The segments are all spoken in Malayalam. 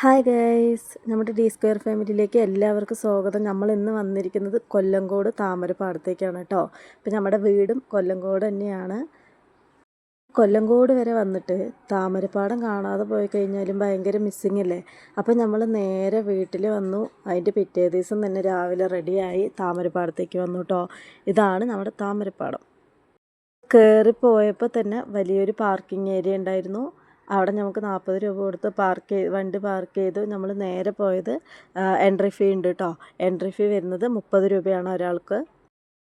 ഹായ് ഗൈസ്, നമ്മുടെ ഡി സ്ക്വയർ ഫാമിലിയിലേക്ക് എല്ലാവർക്കും സ്വാഗതം. നമ്മൾ ഇന്ന് വന്നിരിക്കുന്നത് കൊല്ലങ്കോട് താമരപ്പാടത്തേക്കാണ് കേട്ടോ. ഇപ്പം നമ്മുടെ വീടും കൊല്ലങ്കോട് തന്നെയാണ്. കൊല്ലങ്കോട് വരെ വന്നിട്ട് താമരപ്പാടം കാണാതെ പോയി കഴിഞ്ഞാലും ഭയങ്കര മിസ്സിങ് അല്ലേ. അപ്പം നമ്മൾ നേരെ വീട്ടിൽ വന്നു. അതിൻ്റെ പിറ്റേ ദിവസം തന്നെ രാവിലെ റെഡിയായി താമരപ്പാടത്തേക്ക് വന്നു കേട്ടോ. ഇതാണ് നമ്മുടെ താമരപ്പാടം. കയറിപ്പോയപ്പോൾ തന്നെ വലിയൊരു പാർക്കിംഗ് ഏരിയ ഉണ്ടായിരുന്നു. അവിടെ നമുക്ക് 40 രൂപ കൊടുത്ത് വണ്ടി പാർക്ക് ചെയ്തു. നമ്മൾ നേരെ പോയത് എൻട്രി ഫീ ഉണ്ട് കേട്ടോ. എൻട്രി ഫീ വരുന്നത് 30 രൂപയാണ് ഒരാൾക്ക്.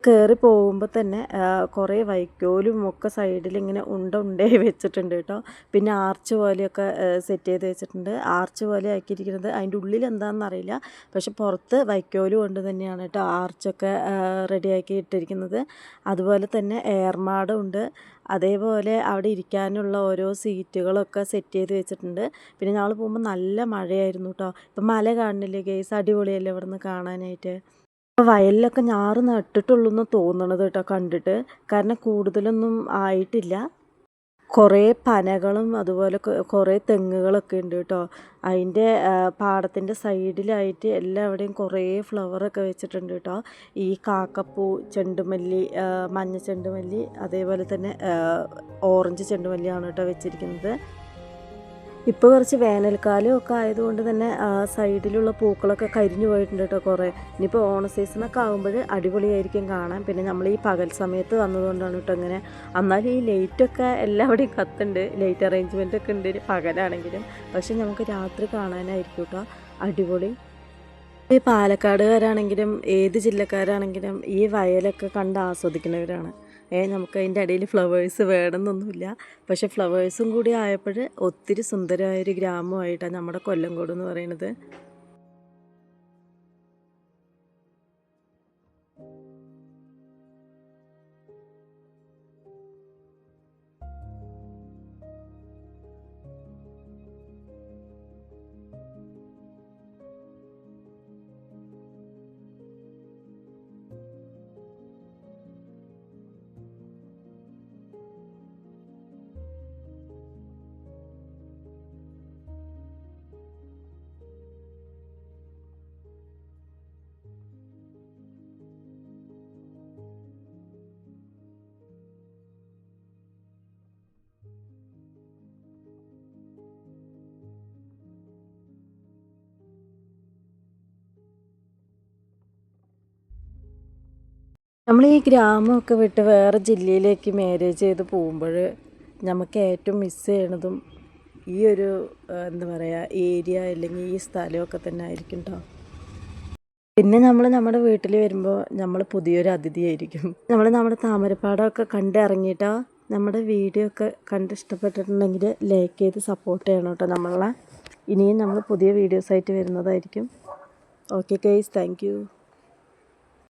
കയറി പോകുമ്പോൾ തന്നെ കുറേ വൈക്കോലും ഒക്കെ സൈഡിൽ ഇങ്ങനെ ഉണ്ടയായി വെച്ചിട്ടുണ്ട് കേട്ടോ. പിന്നെ ആർച്ച് പോലെയൊക്കെ സെറ്റ് ചെയ്ത് വെച്ചിട്ടുണ്ട്. ആർച്ച് പോലെ ആക്കിയിരിക്കുന്നത് അതിൻ്റെ ഉള്ളിൽ എന്താണെന്ന് അറിയില്ല, പക്ഷെ പുറത്ത് വൈക്കോലും കൊണ്ട് തന്നെയാണ് കേട്ടോ ആർച്ചൊക്കെ റെഡിയാക്കി ഇട്ടിരിക്കുന്നത്. അതുപോലെ തന്നെ എയർമാഡും ഉണ്ട്. അതേപോലെ അവിടെ ഇരിക്കാനുള്ള ഓരോ സീറ്റുകളൊക്കെ സെറ്റ് ചെയ്ത് വെച്ചിട്ടുണ്ട്. പിന്നെ ഞങ്ങൾ പോകുമ്പോൾ നല്ല മഴയായിരുന്നു കേട്ടോ. ഇപ്പം മല കാണുന്നില്ലേ ഗൈസ്, അടിപൊളിയല്ലേ ഇവിടെ നിന്ന് കാണാനായിട്ട്. വയലിലൊക്കെ ഞാറ് നട്ടിട്ടുള്ളൂ എന്ന് തോന്നണത് കേട്ടോ കണ്ടിട്ട്, കാരണം കൂടുതലൊന്നും ആയിട്ടില്ല. കുറേ പനകളും അതുപോലെ കുറേ തെങ്ങുകളൊക്കെ ഉണ്ട് കേട്ടോ. അതിൻ്റെ പാടത്തിൻ്റെ സൈഡിലായിട്ട് എല്ലാവിടെയും കുറേ ഫ്ലവറൊക്കെ വെച്ചിട്ടുണ്ട് കേട്ടോ. ഈ കാക്കപ്പൂ, ചെണ്ടുമല്ലി, മഞ്ഞ ചെണ്ടുമല്ലി, അതേപോലെ തന്നെ ഓറഞ്ച് ചെണ്ടുമല്ലിയാണ് കേട്ടോ വെച്ചിരിക്കുന്നത്. ഇപ്പോൾ കുറച്ച് വേനൽക്കാലമൊക്കെ ആയതുകൊണ്ട് തന്നെ സൈഡിലുള്ള പൂക്കളൊക്കെ കരിഞ്ഞു പോയിട്ടുണ്ട് കേട്ടോ കുറേ. ഇനിയിപ്പോൾ ഓണ സീസണൊക്കെ ആകുമ്പോൾ അടിപൊളിയായിരിക്കും കാണാൻ. പിന്നെ നമ്മൾ ഈ പകൽ സമയത്ത് വന്നതുകൊണ്ടാണ് കേട്ടോ ഇങ്ങനെ. എന്നാലും ഈ ലൈറ്റൊക്കെ എല്ലാവിടെയും കത്തുണ്ട്, ലൈറ്റ് അറേഞ്ച്മെൻ്റ് ഒക്കെ ഉണ്ട് പകലാണെങ്കിലും. പക്ഷെ നമുക്ക് രാത്രി കാണാനായിരിക്കും കേട്ടോ അടിപൊളി. ഈ പാലക്കാടുകാരാണെങ്കിലും ഏത് ജില്ലക്കാരാണെങ്കിലും ഈ വയലൊക്കെ കണ്ട് ആസ്വദിക്കുന്നവരാണ്. നമുക്ക് അതിൻ്റെ ഇടയിൽ ഫ്ലവേഴ്സ് വേണമെന്നൊന്നുമില്ല, പക്ഷെ ഫ്ലവേഴ്സും കൂടി ആയപ്പോൾ ഒത്തിരി സുന്ദരമായൊരു ഗ്രാമമായിട്ടാണ് നമ്മുടെ കൊല്ലങ്കോട് എന്ന് പറയുന്നത്. നമ്മൾ ഈ ഗ്രാമമൊക്കെ വിട്ട് വേറെ ജില്ലയിലേക്ക് മാരേജ് ചെയ്ത് പോകുമ്പോൾ നമുക്ക് ഏറ്റവും മിസ് ചെയ്യണതും ഈ ഒരു എന്താ പറയുക ഏരിയ അല്ലെങ്കിൽ ഈ സ്ഥലമൊക്കെ തന്നെ ആയിരിക്കും കേട്ടോ. പിന്നെ നമ്മൾ നമ്മുടെ വീട്ടിൽ വരുമ്പോൾ നമ്മൾ പുതിയൊരു അതിഥിയായിരിക്കും. നമ്മുടെ താമരപ്പാടമൊക്കെ കണ്ടിറങ്ങിയിട്ടോ. നമ്മുടെ വീഡിയോ ഒക്കെ കണ്ട് ഇഷ്ടപ്പെട്ടിട്ടുണ്ടെങ്കിൽ ലൈക്ക് ചെയ്ത് സപ്പോർട്ട് ചെയ്യണം കേട്ടോ നമ്മളെ. ഇനിയും നമ്മൾ പുതിയ വീഡിയോസായിട്ട് വരുന്നതായിരിക്കും. Okay guys, thank you.